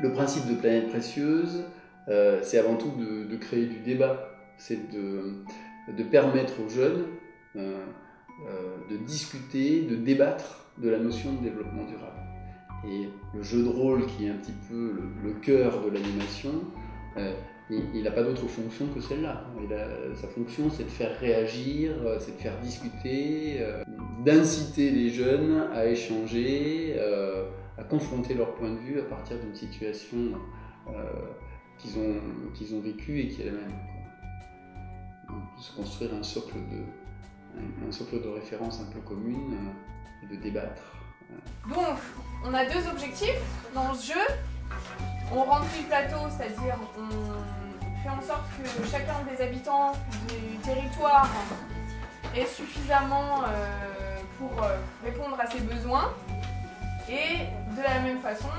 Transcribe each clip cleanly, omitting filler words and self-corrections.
Le principe de Planète Précieuse, c'est avant tout de créer du débat, c'est de permettre aux jeunes de discuter, de débattre de la notion de développement durable. Et le jeu de rôle, qui est un petit peu le cœur de l'animation, il n'a pas d'autre fonction que celle-là. Sa fonction, c'est de faire réagir, c'est de faire discuter, d'inciter les jeunes à échanger, à confronter leur point de vue à partir d'une situation qu'ils ont vécue et qui est la même. Donc, se construire un socle de référence un peu commune et de débattre. Donc, on a deux objectifs dans ce jeu. On remplit le plateau, c'est-à-dire on fait en sorte que chacun des habitants du territoire ait suffisamment pour répondre à ses besoins. Et de la même façon,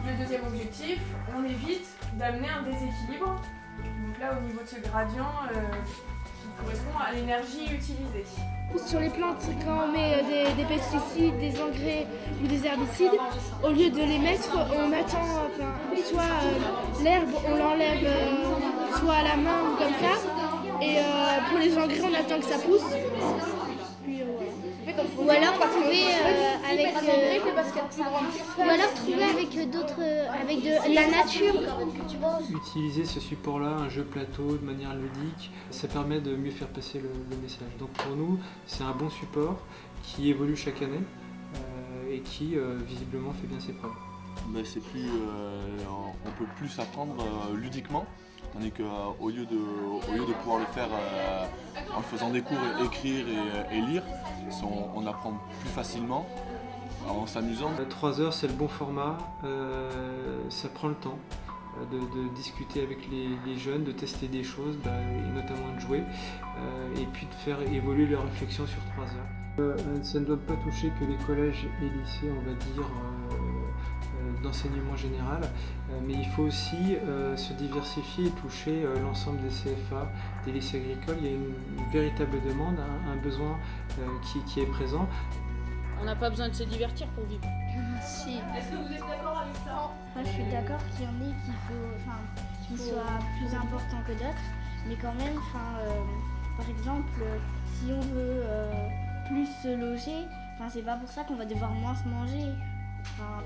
le deuxième objectif, on évite d'amener un déséquilibre. Donc là, au niveau de ce gradient qui correspond à l'énergie utilisée. Sur les plantes, quand on met des pesticides, des engrais ou des herbicides, au lieu de les mettre, on attend, soit l'herbe, on l'enlève soit à la main ou comme ça, et pour les engrais, on attend que ça pousse. Puis, ou alors trouver avec d'autres, avec de la nature. Utiliser ce support-là, un jeu plateau de manière ludique, ça permet de mieux faire passer le message. Donc pour nous, c'est un bon support qui évolue chaque année et qui visiblement fait bien ses preuves. Mais c'est plus, on peut plus apprendre ludiquement, tandis qu'au lieu de pouvoir le faire en faisant des cours, écrire et lire, on apprend plus facilement en s'amusant. 3 heures, c'est le bon format, ça prend le temps de discuter avec les jeunes, de tester des choses, et notamment de jouer, et puis de faire évoluer leur réflexion sur 3 heures. Ça ne doit pas toucher que les collèges et lycées, on va dire, d'enseignement général, mais il faut aussi se diversifier et toucher l'ensemble des CFA, des lycées agricoles. Il y a une véritable demande, un besoin qui est présent. On n'a pas besoin de se divertir pour vivre. Si. Est-ce que vous êtes d'accord avec ça? Moi, je suis d'accord qu'il y en ait qui soient plus importants que d'autres, mais quand même, par exemple, si on veut plus se loger, c'est pas pour ça qu'on va devoir moins se manger.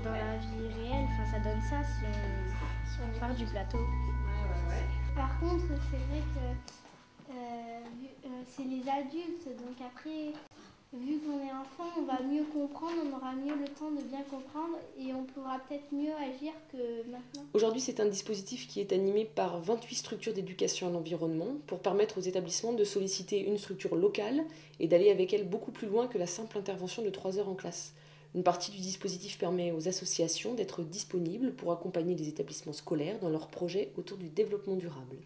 Dans la vie réelle, ça donne ça si on part du plateau. Par contre, c'est vrai que c'est les adultes, donc après, vu qu'on est enfant, on va mieux comprendre, on aura mieux le temps de bien comprendre et on pourra peut-être mieux agir que maintenant. Aujourd'hui, c'est un dispositif qui est animé par 28 structures d'éducation à l'environnement pour permettre aux établissements de solliciter une structure locale et d'aller avec elle beaucoup plus loin que la simple intervention de 3 heures en classe. Une partie du dispositif permet aux associations d'être disponibles pour accompagner les établissements scolaires dans leurs projets autour du développement durable.